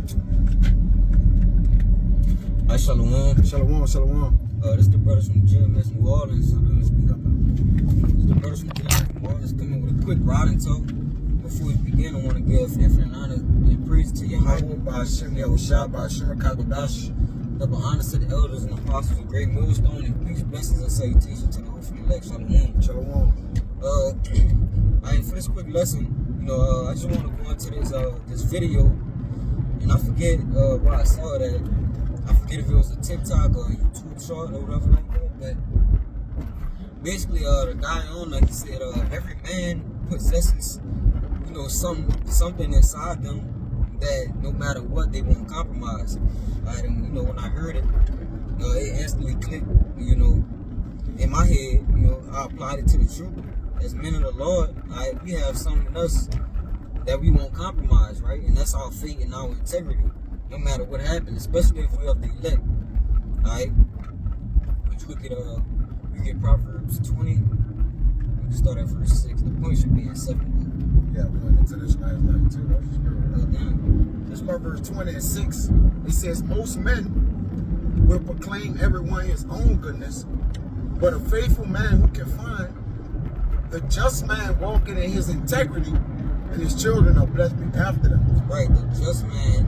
Hi, Shalom. Shalom, shalom. This the brothers from GMS New Orleans. This the brothers from GMS New Orleans coming with a quick riding talk. Before we begin, I want to give infinite honor and praise to Yahweh, Ba'ashem Yahushua, Ba'ashem Rakadash. double honors to the elders and apostles of Great Millstone, and peace, blessings, and salutation to the hopefully elect. Shalom. Shalom. For this quick lesson, I just want to go into this video, and I forget where I saw that. I forget if it was a TikTok or a YouTube short or whatever like that, but basically the guy on there, he said every man possesses something inside them that no matter what they won't compromise. And when I heard it, it instantly clicked, in my head. I applied it to the truth. As men of the Lord, we have something in us that we won't compromise, right? And that's our faith and our integrity, no matter what happens, especially if we're of the elect. Alright? Which we get Proverbs 20. We can start at verse 6. The point should be in 7. Yeah, we went into this last night too. This Proverbs 20 and 6. It says, most men will proclaim everyone his own goodness, but a faithful man who can find the just man walking in his integrity, and his children are blessed after them. Right, the just man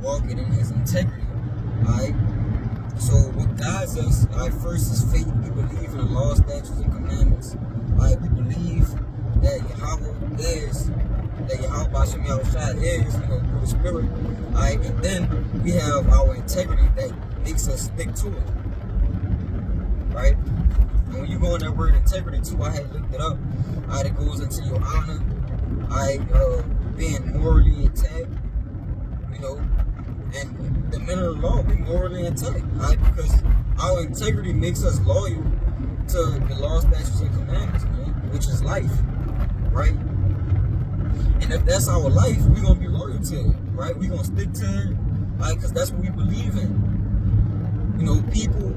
walking in his integrity. Alright? So what guides us, first is faith. We believe in the law, statutes, and commandments. Alright, we believe that Yahweh is, that Yahweh Ba'ashem Yahushua is, through the Spirit. Alright, and then we have our integrity that makes us stick to it. Right? And when you go in that word integrity too, I had looked it up. Alright, it goes into your honor. Alright, being morally intact. And the men of the law, we morally intact, right? Because our integrity makes us loyal to the law, statutes, and commandments, which is life, right? And if that's our life, we're going to be loyal to it, right? We're going to stick to it, right? Because that's what we believe in. People,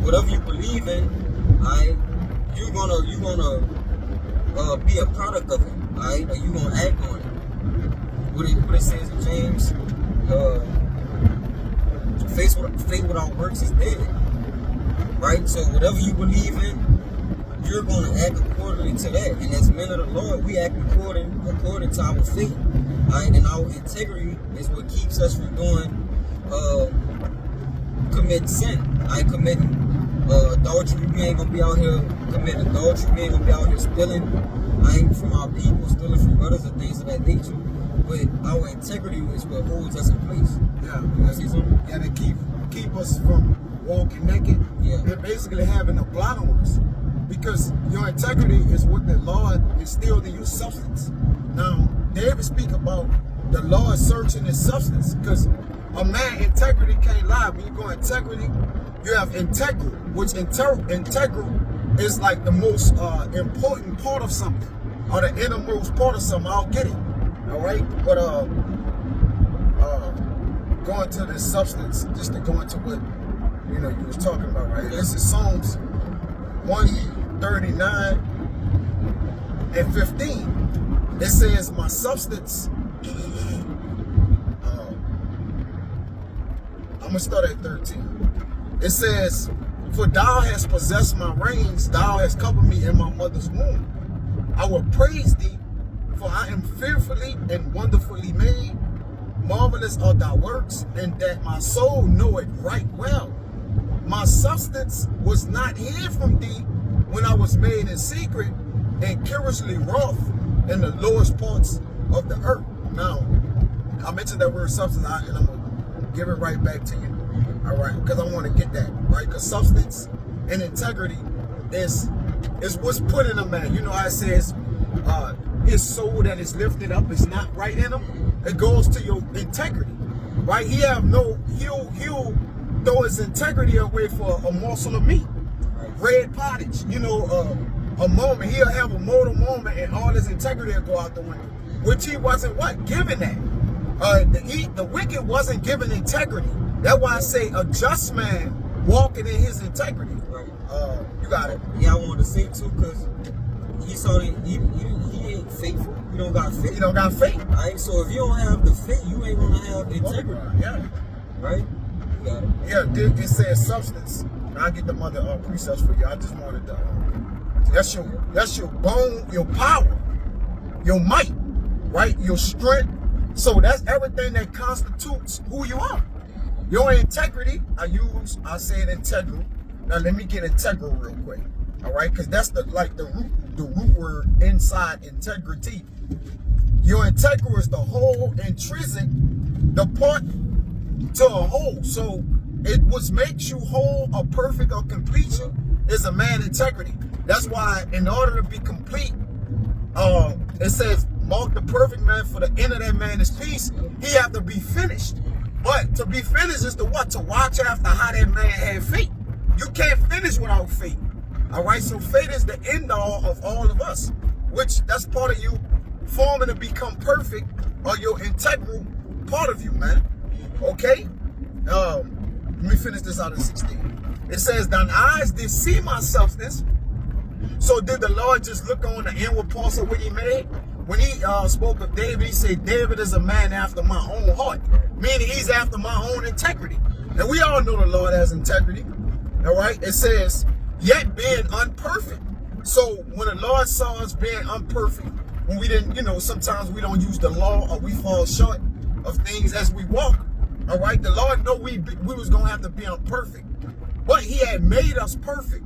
whatever you believe in, right? You're gonna be a product of it, right? Or you're going to act on it. What it says in James, faith without works is dead, right? So whatever you believe in, you're going to act accordingly to that. And as men of the Lord, we act according to our faith, right? And our integrity is what keeps us from committing sin. Committing adultery. We ain't gonna be out here committing adultery. We ain't gonna be out here stealing. From our people, stealing from brothers and things of that nature. But our integrity is what holds us in place. Yeah, they keep us from walking naked. Yeah. They're basically having a blot on us, because your integrity is what the Lord instilled in your substance. Now, David speak about the Lord searching his substance, because a man integrity can't lie. When you go integrity, you have integral, which integral is like the most important part of something, or the innermost part of something. I'll get it. All right, but going to this substance, just to go into what you was talking about, right? This is Psalms 139 and 15. It says, "My substance." I'm gonna start at 13. It says, "For thou hast possessed my reins; thou hast covered me in my mother's womb. I will praise thee. For I am fearfully and wonderfully made. Marvelous are thy works, and that my soul know it right well. My substance was not hid from thee when I was made in secret and curiously wrought in the lowest parts of the earth." Now, I mentioned that word substance, and I'm going to give it right back to you. All right, because I want to get that, right? Because substance and integrity is what's put in a man. How it says, his soul that is lifted up is not right in him. It goes to your integrity, right? He'll throw his integrity away for a morsel of meat, red pottage. A moment he'll have a mortal moment, and all his integrity will go out the window, which he wasn't given that. The wicked wasn't given integrity. That's why I say a just man walking in his integrity. Right. You got it. Yeah, I wanted to say too, because he saw that he ain't faithful. You don't got faith. You don't got faith. Right? So if you don't have the faith, you ain't gonna have integrity. Yeah. Right? You got it. Yeah, it says substance. I'll get the mother precepts for you. I just wanted to. That's your bone, your power, your might, right? Your strength. So that's everything that constitutes who you are. Your integrity. I said integral. Now let me get integral real quick. All right, because that's the root word inside integrity. Your integral is the whole, intrinsic, the part to a whole. So it what makes you whole or perfect or completion is a man integrity. That's why in order to be complete, it says mark the perfect man, for the end of that man is peace. He have to be finished. But to be finished is to what? To watch after how that man had faith. You can't finish without faith. All right, so faith is the end all of all of us, which that's part of you forming to become perfect, or your integral part of you, man. Okay? Let me finish this out in 16. It says, thine eyes did see my substance. So did the Lord just look on the inward parts of what he made? When he spoke of David, he said, David is a man after my own heart, meaning he's after my own integrity. And we all know the Lord has integrity. All right? It says, yet being unperfect. So when the Lord saw us being unperfect, when we didn't, sometimes we don't use the law or we fall short of things as we walk. All right? The Lord knew we was going to have to be imperfect. But he had made us perfect.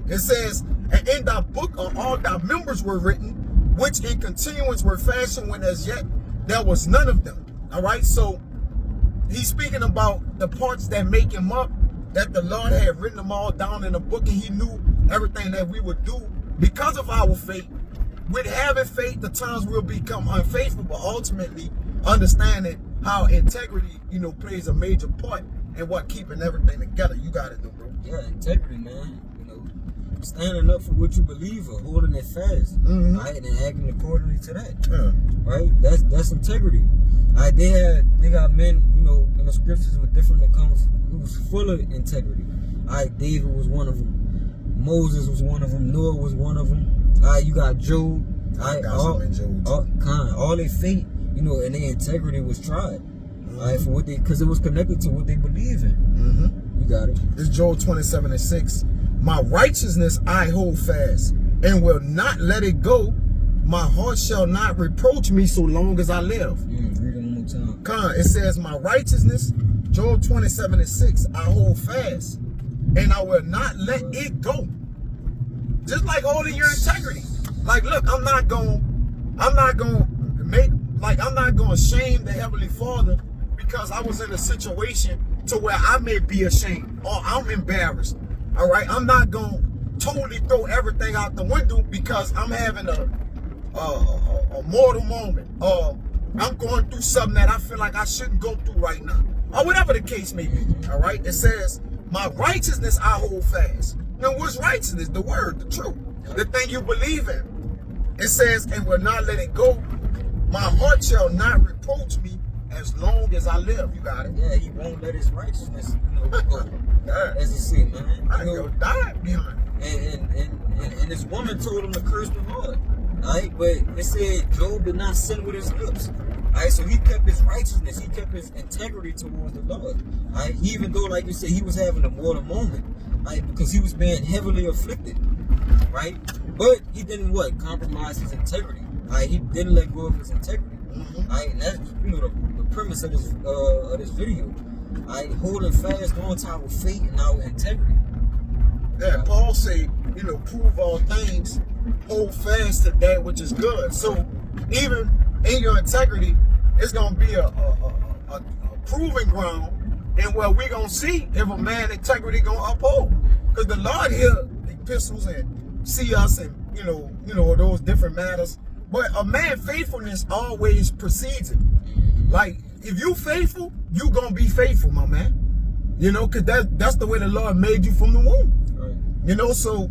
It says, and in thy book all thy members were written, which in continuance were fashioned when as yet there was none of them. All right? So he's speaking about the parts that make him up, that the Lord had written them all down in a book, and he knew everything that we would do because of our faith. With having faith, the times we'll become unfaithful, but ultimately understanding how integrity, plays a major part in what keeping everything together. You got it, though, bro. Yeah, integrity, man. Standing up for what you believe in, holding it fast, right, and acting accordingly to that, right? That's integrity. Right, they got men, in the scriptures with different accounts who was full of integrity. Right, David was one of them, Moses was one of them, Noah was one of them. Right, you got Job. Right, all their faith, and their integrity was tried. Right, for what because it was connected to what they believe in. You got it. It's Job 27:6. My righteousness I hold fast, and will not let it go. My heart shall not reproach me so long as I live. Read it one more time. It says, my righteousness, Job 27:6, I hold fast, and I will not let it go. Just like holding your integrity. Like, look, I'm not gonna shame the Heavenly Father because I was in a situation to where I may be ashamed or I'm embarrassed. All right, I'm not gonna totally throw everything out the window because I'm having a mortal moment, or I'm going through something that I feel like I shouldn't go through right now, or whatever the case may be. All right, it says, my righteousness I hold fast. And what's righteousness? The word, the truth, the thing you believe in. It says, and will not let it go. My heart shall not reproach me as long as I live. You got it. Yeah, he won't let his righteousness go. As you see, man. I go die behind it. And this woman told him to curse the Lord. Right? But it said Job did not sin with his lips. Right? So he kept his righteousness, he kept his integrity towards the Lord. Right? Even though, like you said, he was having a mortal moment, right? Because he was being heavily afflicted. Right? But he didn't compromise his integrity. Right? He didn't let go of his integrity. Right? And that's the premise of this video. Right? Holding fast on to our faith and our integrity. Yeah, Paul say, prove all things, hold fast to that which is good. So even in your integrity, it's gonna be a proving ground, and where we're gonna see if a man integrity gonna uphold. Because the Lord hear the epistles and see us, and those different matters. But a man faithfulness always precedes it. Like, if you faithful, you gonna be faithful, my man. Because that's the way the Lord made you from the womb. Right. So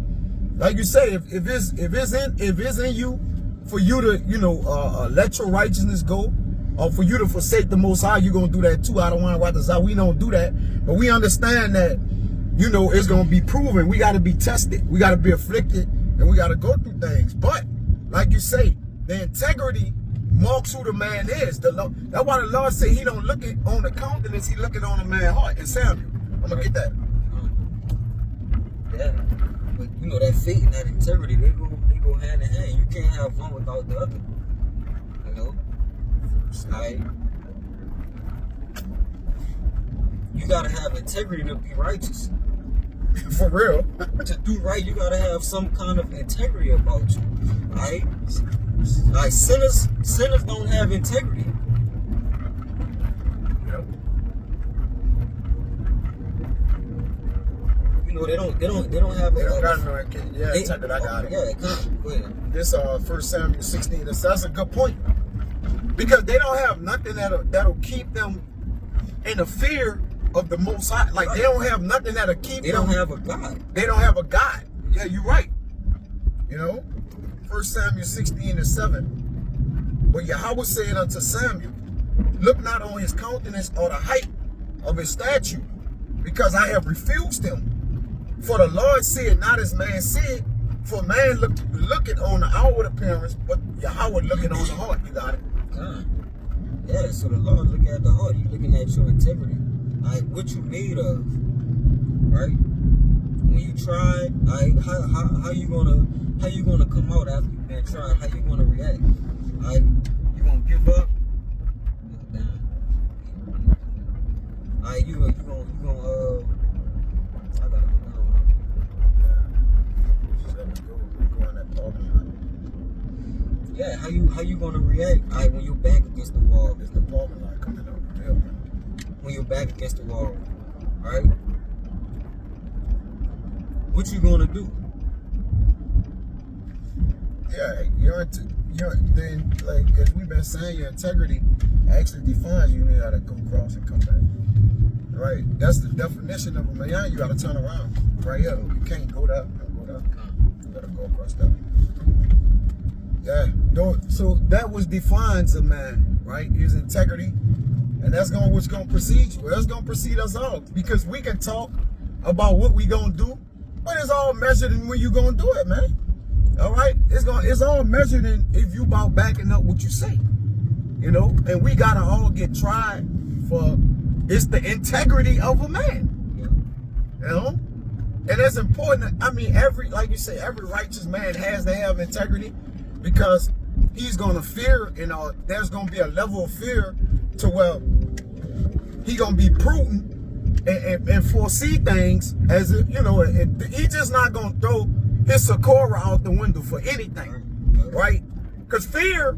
like you say, if it's in you for you to let your righteousness go, or for you to forsake the Most High, you're gonna do that too. I don't want to write this out. We don't do that, but we understand that it's gonna be proven. We got to be tested. We got to be afflicted, and we got to go through things. But like you say, The integrity marks who the man is. That's why the Lord said he don't look it on the countenance, he looking on the man's heart. In Samuel. I'm going to get that. Yeah. But you know, that faith and that integrity, they go hand in hand. You can't have one without the other. You know? Like, you gotta have integrity to be righteous. For real. To do right, you gotta have some kind of integrity about you. Right? Like sinners don't have integrity. Yep. You know, they don't have They don't got no integrity. Yeah, integrity. I got it. Yeah, go ahead. This 1 Samuel 16. That's a good point. Because they don't have nothing that'll keep them in the fear of the Most High. Like, they don't have nothing that'll keep them. They don't have a God. They don't have a God. Yeah, you're right. You know, 1 Samuel 16:7. But Yahweh said unto Samuel, look not on his countenance or the height of his stature, because I have refused him. For the Lord said not as man said, for man looketh on the outward appearance, but Yahweh looking on the heart. You got it. Yeah, so the Lord look at the heart. You looking at your integrity, like what you made of, right? When you try, like how you gonna come out after you've been trying? How you gonna react? Like, you gonna give up? Like you gonna I gotta go down. Yeah, how you gonna react? Like when you're back against the wall. There's the parking lot coming up. Yeah. When you're back against the wall, right? What you gonna do? Yeah, then, like as we've been saying, your integrity actually defines you. You gotta come across and come back. Right? That's the definition of a man. You gotta turn around. Right here. You can't go down. You gotta go across that. Yeah. So that was defines a man, right? His integrity. And that's what's gonna precede you. That's gonna precede us all. Because we can talk about what we gonna do, but it's all measured in when you gonna do it, man. All right? It's all measured in if you about backing up what you say. You know? And we gotta all get tried for it's the integrity of a man. You know? And that's important. I mean, like you say, every righteous man has to have integrity, because he's gonna fear, there's gonna be a level of fear to where he gonna be prudent and foresee things as if, he's just not gonna throw his Sakura out the window for anything, right? Because fear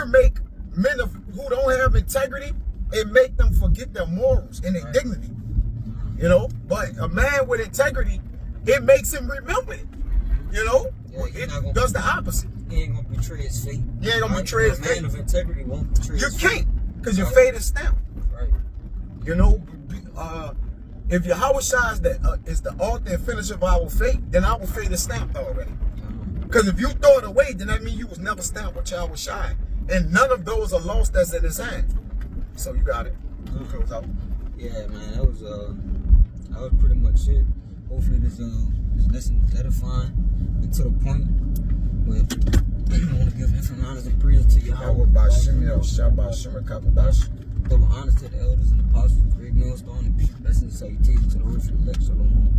make men who don't have integrity, it make them forget their morals and their dignity, But a man with integrity, it makes him remember it, It does the opposite. He ain't gonna betray his faith. He ain't gonna betray his faith. A man of integrity won't betray his faith. You can't, because your faith is stamped. Right. If Yahweh shines that is the author and finisher of our faith, then our faith is stamped already. Because if you throw it away, then that means you was never stamped with Yahweh shine. And none of those are lost that's in his hand. So you got it. Close out. Yeah, man, that was pretty much it. Hopefully this lesson was edifying and to the point. But I want to give infinite honors and praise to Yahweh. Double honors to the elders and apostles, great millstone and peace, blessings, salutations to the earth, elect, shalom.